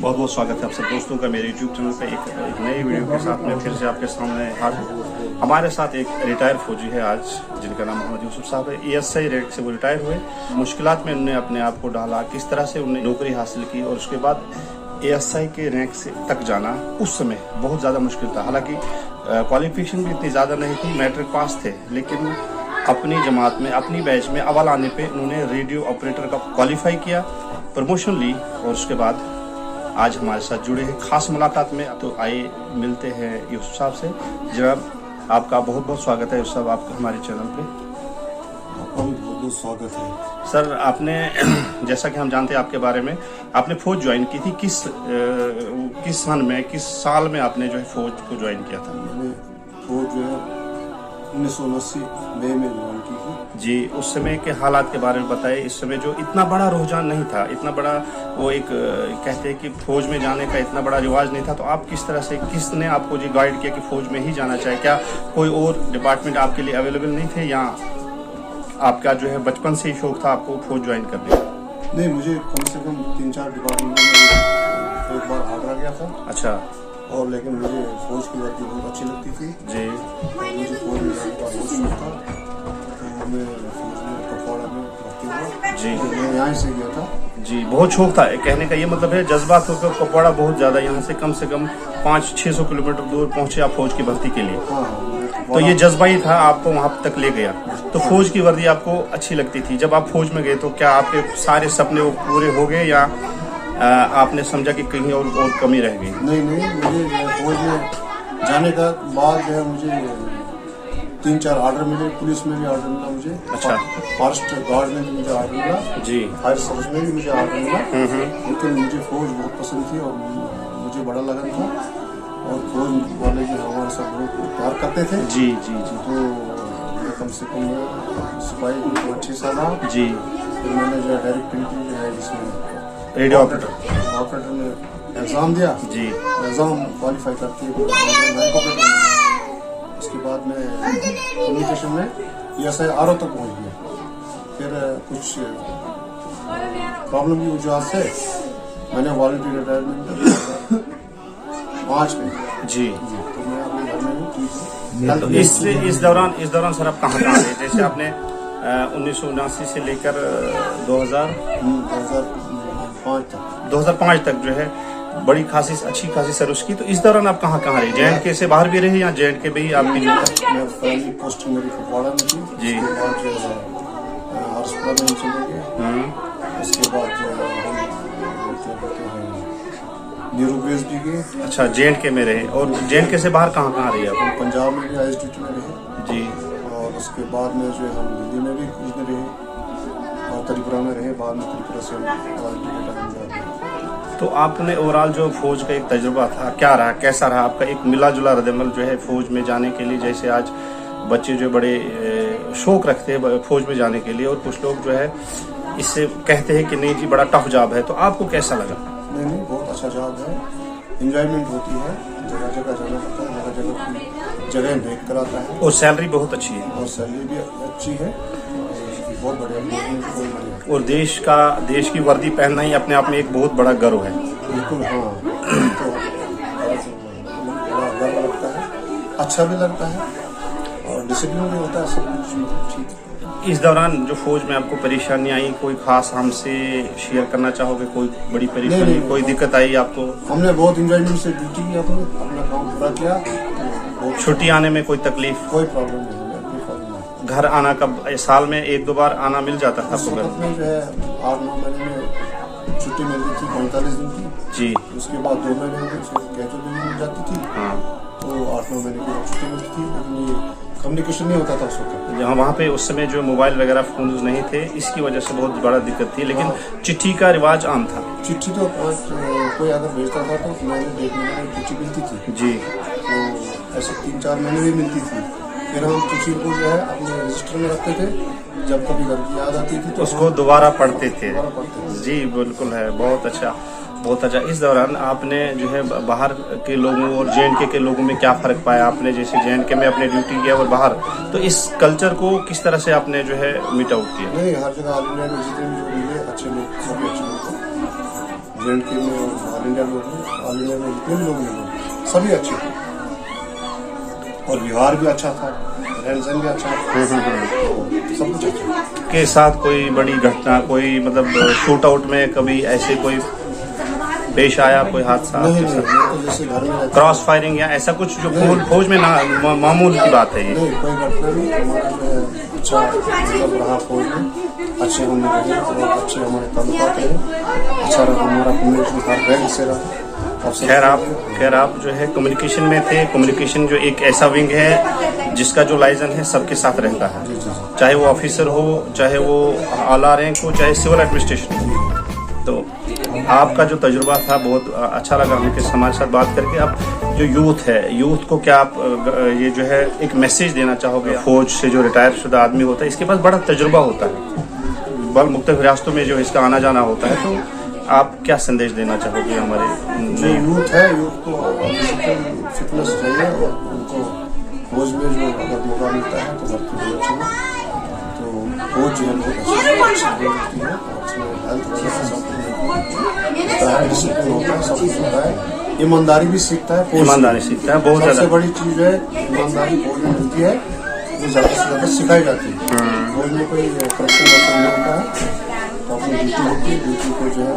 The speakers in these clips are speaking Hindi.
बहुत बहुत स्वागत है आप सब दोस्तों का मेरे YouTube चैनल पे एक नई वीडियो के साथ में फिर से आपके सामने हाजिर हूँ। हमारे साथ एक रिटायर फौजी है आज, जिनका नाम मोहम्मद यूसुफ साहब है। ESI रैंक से वो रिटायर हुए। मुश्किलात में उन्होंने अपने आप को डाला, किस तरह से उन्होंने नौकरी हासिल की और उसके बाद ASI के रैंक से तक जाना उस समय बहुत ज़्यादा मुश्किल था। हालांकि क्वालिफिकेशन भी इतनी ज़्यादा नहीं थी, मैट्रिक पास थे, लेकिन अपनी जमात में अपनी बैच में अव्वल आने पे उन्होंने रेडियो ऑपरेटर का क्वालिफाई किया, प्रमोशन ली और उसके बाद आज हमारे साथ जुड़े हैं खास मुलाकात में। तो आइए मिलते हैं यूसुफ साहब से। जनाब, आपका बहुत बहुत स्वागत है यूसुफ साहब आपका हमारे चैनल पे। आपका भी बहुत बहुत स्वागत है सर। आपने जैसा कि हम जानते हैं आपके बारे में, आपने फौज ज्वाइन की थी किस सन में, किस साल में आपने जो है फौज को ज्वाइन किया था? मैंने फौज जो है 1979 मई में ज्वाइन की थी जी। उस समय के हालात के बारे में बताइए। इस समय जो इतना बड़ा रुझान नहीं था, इतना बड़ा वो एक कहते हैं कि फौज में जाने का इतना बड़ा रिवाज नहीं था, तो आप किस तरह से, किसने आपको जी गाइड किया कि फौज में ही जाना चाहिए? क्या कोई और डिपार्टमेंट आपके लिए अवेलेबल नहीं थे या आपका जो है बचपन से ही शौक था आपको फौज ज्वाइन करने का? नहीं, मुझे कम से कम 3-4 डिपार्टमेंट में एक बार आगरा गया था। अच्छा। और लेकिन मुझे फौज की वर्दी बहुत अच्छी लगती थी जी। और मुझे फौज में जाने का बहुत शौक था, तो मैं फौज में कपवाड़ा में भर्ती हुआ जी। मैं यहाँ से गया था जी। बहुत शौक था, कहने का ये मतलब है जज्बा था। कपवाड़ा बहुत ज्यादा, यहाँ से कम 500-600 किलोमीटर दूर पहुंचे आप फौज की भर्ती के लिए। हाँ, तो ये जज्बा ही था आपको वहां तक ले गया। तो फौज की वर्दी आपको अच्छी लगती थी। जब आप फौज में गए तो क्या आपके सारे सपने वो पूरे हो गए या आपने समझा कि कहीं और कमी रह गई? नहीं, मुझे फौज में जाने का बाद जो है मुझे 3-4 ऑर्डर मिले। पुलिस में भी ऑर्डर मिला मुझे। अच्छा। फॉरेस्ट गार्ड में भी मुझे ऑर्डर मिला जी। फायर सर्विस में भी मुझे ऑर्डर मिला। लेकिन मुझे फौज बहुत पसंद थी और मुझे बड़ा लगन था और फौज वाले जो हमारे साथ बहुत प्यार करते थे। जी जी जी। तो मैं कम से कम सिपाही 6 साल रहा जी। फिर मैंने जो डायरेक्ट एंट्री जो है जिसमें रेडियो ऑपरेटर में एग्ज़ाम दिया जी। एग्ज़ाम क्वालिफाई करके उसके बाद मैं कम्युनिकेशन में ESI RO तक पहुंच गया। फिर कुछ प्रॉब्लम की वजह से मैंने वॉलंटियर रिटायरमेंट 5 में जी। तो मैं अपने घर में हूँ। तो इस दौरान सर आप कहाँ रहे? जैसे आपने 1979 से लेकर 2005 तक जो है बड़ी अच्छी खासी सर्विस की। तो इस दौरान आप कहाँ रहे? JNK से बाहर भी रहे या JNK में ही आपकी जो मैं पहली पोस्टिंग मेरी कपवाड़ा में थी जी। उसके बाद जो है हर्षपुरा में हम चले गए। उसके बाद जो है हम क्या कहते हैं न्यूरो बेस भी गए। अच्छा, JNK में रहे। और JNK से बाहर कहाँ रहे आप? पंजाब में भी ISDT में रहे जी। और उसके बाद में जो है हम दिल्ली में भी कुछ दिन रहे और त्रिपुरा में रहे। बाद में त्रिपुरा से हम तो आपने ओवरऑल जो फौज का एक तजुर्बा था, क्या रहा, कैसा रहा आपका? एक मिला जुला रद्दमल जो है फौज में जाने के लिए, जैसे आज बच्चे जो बड़े शौक रखते हैं फौज में जाने के लिए और कुछ लोग जो है इससे कहते हैं कि नहीं जी बड़ा टफ जॉब है, तो आपको कैसा लगा? नहीं, बहुत अच्छा जॉब है, इंजॉयमेंट होती है, जगह जगह जाना पड़ता है, जगह जगह की जगह देख कर आता है और सैलरी बहुत अच्छी है। और सैलरी भी अच्छी है, बहुत बढ़िया। और देश की वर्दी पहनना ही अपने आप में एक बहुत बड़ा गर्व है। बिल्कुल, हाँ। तो बड़ा गर्व लगता है, अच्छा भी लगता है और डिसिप्लिन भी होता है, सब कुछ ठीक। इस दौरान जो फौज में आपको परेशानी आई, कोई खास हमसे शेयर करना चाहोगे? कोई बड़ी परेशानी, नहीं, कोई दिक्कत आई आपको? हमने बहुत इंजॉयमेंट से ड्यूटी किया, अपना काम पूरा किया। छुट्टी आने में कोई तकलीफ? कोई प्रॉब्लम नहीं। घर आना कब, साल में 1-2 बार आना मिल जाता था? उस वक्त में जो है 8-9 महीने में छुट्टी मिलती थी 45 दिन की जी। उसके बाद 2 महीने में कैजुअल लीव मिल जाती थी। हाँ। तो 8-9 महीने की छुट्टी मिलती थी, लेकिन ये कम्युनिकेशन नहीं होता था उस वक्त। जहाँ वहाँ पे उस समय जो मोबाइल वगैरह फोन नहीं थे, इसकी वजह से बहुत बड़ा दिक्कत थी, लेकिन चिट्ठी का रिवाज आम था। चिट्ठी तो कोई अगर भेजता था तो महीने 1 महीने में चिट्ठी मिलती थी जी। तो ऐसे 3-4 महीने भी मिलती थी। फिर हम चिट्ठी को जो है अपने रजिस्टर में रखते थे, जब कभी घर की याद आती थी तो उसको दोबारा पढ़ते थे। दोबारा पढ़ते थे। जी बिल्कुल है, बहुत अच्छा। बहुत अच्छा। इस दौरान आपने जो है बाहर के लोगों और JNK के लोगों में क्या फ़र्क पाया? आपने जैसे JNK में अपने ड्यूटी किया और बाहर, तो इस कल्चर को किस तरह से आपने जो है मीट आउट किया? नहीं, हर जगह ऑल इंडिया में जितने भी जो मिले अच्छे लोग, सभी अच्छे लोग, JNK में ऑल इंडिया लोग, ऑल इंडिया में जितने भी लोग मिले सभी अच्छे थे और व्यवहार भी अच्छा था, रहन सहन भी अच्छा था, सब कुछ अच्छा के साथ कोई बड़ी घटना, कोई मतलब शूट आउट में कभी ऐसे कोई पेश आया, कोई हादसा? नहीं, तो जैसे घर में क्रॉस फायरिंग या ऐसा कुछ जो फौज में मामूल की बात है ये? नहीं, कोई घटना नहीं। हमारा जो है अच्छा मतलब रहा फौज में, अच्छे हम रहे और अच्छे हमारे ताल्लुकात रहे, अच्छा रहा हमारा कम्युनिकेशन हर रैंक से रहा। खैर आप जो है कम्युनिकेशन में थे। कम्युनिकेशन जो एक ऐसा विंग है जिसका जो लाइजन है सबके साथ रहता है, चाहे वो ऑफिसर हो, चाहे वो आला रैंक हो, चाहे सिविल एडमिनिस्ट्रेशन हो। तो आपका जो तजुर्बा था बहुत अच्छा लगा हमके हमारे साथ बात करके। अब जो यूथ है, यूथ को क्या आप ये जो है एक मैसेज देना चाहोगे? फौज से जो रिटायर शुदा आदमी होता है इसके पास बड़ा तजुर्बा होता है, बल मुख्तलिफ रियासतों में जो इसका आना जाना होता है, तो आप क्या संदेश देना चाहोगे हमारे जो यूथ है? यूथ को फिटनेस चाहिए और उनको फौज में जो अगर मौका मिलता है तो भर्ती होना चाहिए। तो फौज जो है बहुत अच्छी होती है, उसमें हेल्थ वगैरह सब होता है, डिसिप्लिन होता है, सब कुछ होता है, ईमानदारी भी सीखता है, ईमानदारी सीखता है। बहुत सबसे बड़ी चीज है ईमानदारी फौज में मिलती है, वो ज्यादा से ज्यादा सिखाई जाती है। फौज में कोई करप्शन नहीं होता है, तो अपनी ड्यूटी होती है, ड्यूटी को जो है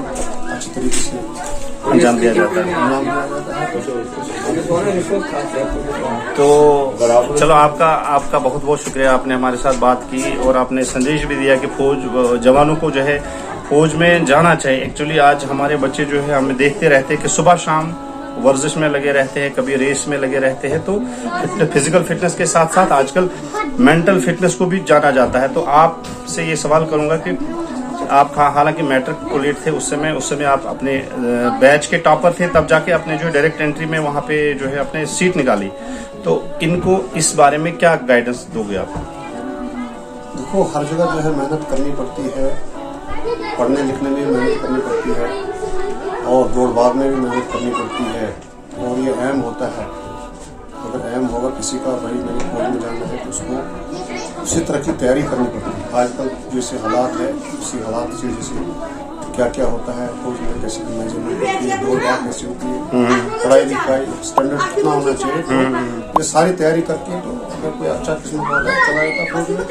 अच्छी तरीके से अंजाम दिया जाता है। तो चलो आपका बहुत बहुत शुक्रिया, आपने हमारे साथ बात की और आपने संदेश भी दिया कि फौज जवानों को जो है फौज में जाना चाहिए। एक्चुअली आज हमारे बच्चे जो है हमें देखते रहते हैं कि सुबह शाम वर्जिश में लगे रहते हैं, कभी रेस में लगे रहते हैं। तो फिजिकल फिटनेस के साथ साथ आजकल मेंटल फिटनेस को भी जाना जाता है। तो आपसे ये सवाल करूंगा कि आप हालांकि मैट्रिकुलेट थे उस समय आप अपने बैच के टॉपर थे, तब जाके अपने जो डायरेक्ट एंट्री में वहां पे जो है अपने सीट निकाली। तो इनको इस बारे में क्या गाइडेंस दोगे आप? देखो, हर जगह जो है मेहनत करनी पड़ती है, पढ़ने लिखने में भी मेहनत करनी पड़ती है और दौड़ भाग में भी मेहनत करनी पड़ती है और ये अहम होता है। अगर अहम होगा किसी का, भाई मैंने फौज में जाना है, तो उसको उसी तरह की तैयारी करनी पड़ती है। आजकल जैसे हालात है उसी हालात से जैसे क्या क्या होता है फौज में, कैसे मैनेजमेंट होती है, दौड़ भाग कैसे होती है, पढ़ाई लिखाई स्टैंडर्ड कितना होना चाहिए, तो ये सारी तैयारी करके तो अगर कोई अच्छा किस्म का चला जाता फौज में।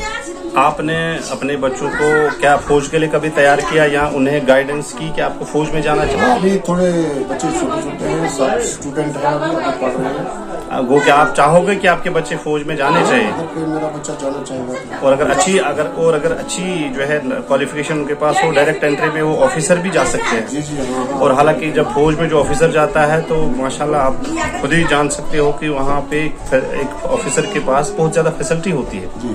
आपने अपने बच्चों को क्या फौज के लिए कभी तैयार किया या उन्हें गाइडेंस की कि आपको फौज में जाना चाहिए? अभी थोड़े बच्चे छोटे छोटे हैं, सब स्टूडेंट हैं, अभी पढ़ रहे हैं। वो क्या आप चाहोगे कि आपके बच्चे फौज में जाने चाहिए? अगर कोई मेरा बच्चा जाना चाहेगा और अगर अच्छी जो है क्वालिफिकेशन उनके पास हो, डायरेक्ट एंट्री में वो ऑफिसर भी जा सकते हैं। जी जी हाँ। और हालांकि जब फौज में जो ऑफिसर जाता है तो माशाल्लाह आप खुद ही जान सकते हो कि वहाँ पे एक ऑफिसर के पास बहुत ज्यादा फैसिलिटी होती है जी।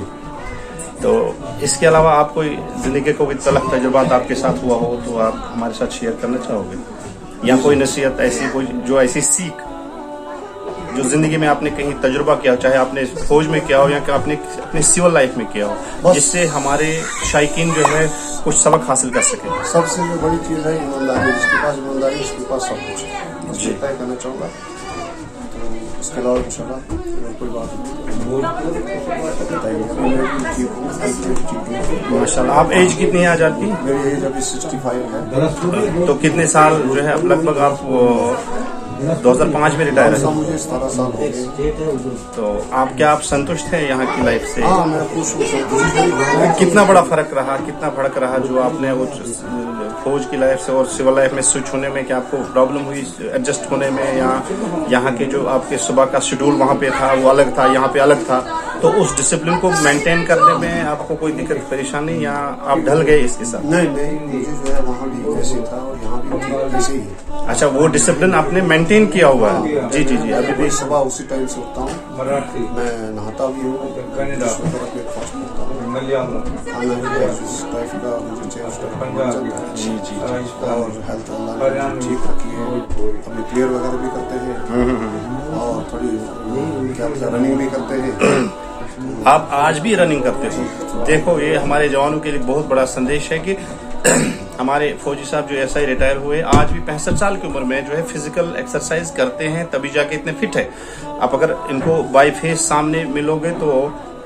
तो इसके अलावा आप कोई जिंदगी को कोई तलख तजुर्बात आपके साथ हुआ हो तो आप हमारे साथ शेयर करना चाहोगे, या कोई नसीहत ऐसी कोई जो ऐसी सीख जो जिंदगी में आपने कहीं तजुर्बा किया हो, चाहे आपने फौज में किया हो या आपने अपनी सिविल लाइफ में किया हो, जिससे हमारे शायकीन जो है कुछ सबक हासिल कर सके? सबसे जो बड़ी चीज है ईमानदारी। जिसके पास ईमानदारी उसके पास सब कुछ है। बस ये तय करना चाहूँगा, तो इसके अलावा इंशाल्लाह कोई बात नहीं। माशाल्लाह। आप एज कितनी है आजाद की? मेरी एज अभी 65 है। तो कितने साल जो है अब लगभग आप 2005 में रिटायर है? मुझे 17 साल हो गए। तो आप संतुष्ट हैं यहाँ की लाइफ से? हाँ, मैं खुश हूँ। कितना बड़ा फर्क रहा जो आपने वो फौज की लाइफ से और सिविल लाइफ में स्विच होने में, क्या आपको प्रॉब्लम हुई एडजस्ट होने में, या यहाँ के जो आपके सुबह का शेड्यूल वहाँ पे था वो अलग था, यहाँ पे अलग था, तो उस डिसिप्लिन को मेंटेन करने में आपको कोई दिक्कत परेशानी या आप ढल गए इसके साथ? नहीं, मुझे जो है वहाँ भी ऐसे था और यहाँ भी ऐसे ही है। अच्छा, वो डिसिप्लिन आपने मेंटेन किया हुआ है? जी जी जी। अभी भी सुबह उसी टाइम से उठता हूँ, मैं नहाता भी हूँ, ब्रेकफास्ट करता हूँ, खाना भी उस टाइप का मुझे चाहिए। जी जी। और हेल्थ अल्लाह ने ठीक रखी है, अपनी प्रेयर वगैरह भी करते हैं और थोड़ी क्या रनिंग भी करते हैं। आप आज भी रनिंग करते हो? देखो, ये हमारे जवानों के लिए बहुत बड़ा संदेश है कि हमारे फौजी साहब जो एसआई रिटायर हुए आज भी 65 साल की उम्र में जो है फिजिकल एक्सरसाइज करते हैं, तभी जाके इतने फिट है। आप अगर इनको बाई फेस सामने मिलोगे तो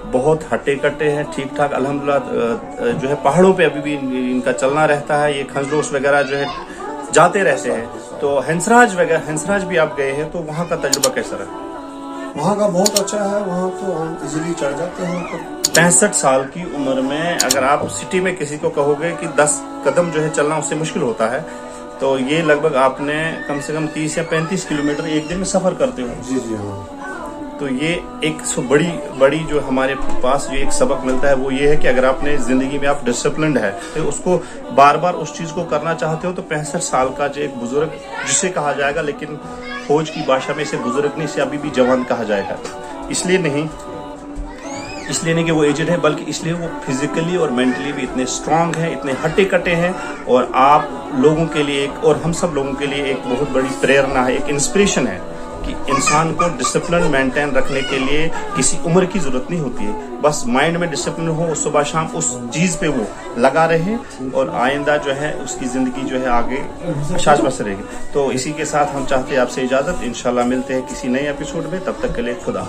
बहुत हट्टे कट्टे हैं, ठीक ठाक अल्हम्दुलिल्लाह। जो है पहाड़ों पे अभी भी इनका चलना रहता है, ये खंजरोस वगैरह जो है जाते रहते हैं। तो हंसराज भी आप गए हैं, तो वहाँ का तजुर्बा कैसा रहा? वहाँ का बहुत अच्छा है, वहाँ तो हम इजीली चढ़ जाते हैं ऊपर। 65 साल की उम्र में अगर आप सिटी में किसी को कहोगे कि 10 कदम जो है चलना उससे मुश्किल होता है, तो ये लगभग आपने कम से कम 30 या 35 किलोमीटर एक दिन में सफर करते हो। जी जी हाँ। तो ये एक बड़ी जो हमारे पास जो एक सबक मिलता है वो ये है कि अगर आपने जिंदगी में आप डिसिप्लिन्ड है तो उसको बार बार उस चीज को करना चाहते हो, तो 65 साल का जो एक बुजुर्ग जिसे कहा जाएगा, लेकिन फौज की भाषा में इसे बुजुर्ग नहीं, इसे अभी भी जवान कहा जाएगा। इसलिए नहीं कि वो एजेड है, बल्कि इसलिए वो फिजिकली और मेंटली भी इतने स्ट्रांग हैं, इतने हट्टे कट्टे हैं। और आप लोगों के लिए और हम सब लोगों के लिए एक बहुत बड़ी प्रेरणा है, एक इंस्पिरेशन है कि इंसान को डिसिप्लिन मेंटेन रखने के लिए किसी उम्र की जरूरत नहीं होती है। बस माइंड में डिसिप्लिन हो, सुबह शाम उस चीज पे वो लगा रहे और आइंदा जो है उसकी जिंदगी जो है आगे शाश बस रहेगी। तो इसी के साथ हम चाहते हैं आपसे इजाजत। इंशाल्लाह मिलते हैं किसी नए एपिसोड में, तब तक के लिए खुदा।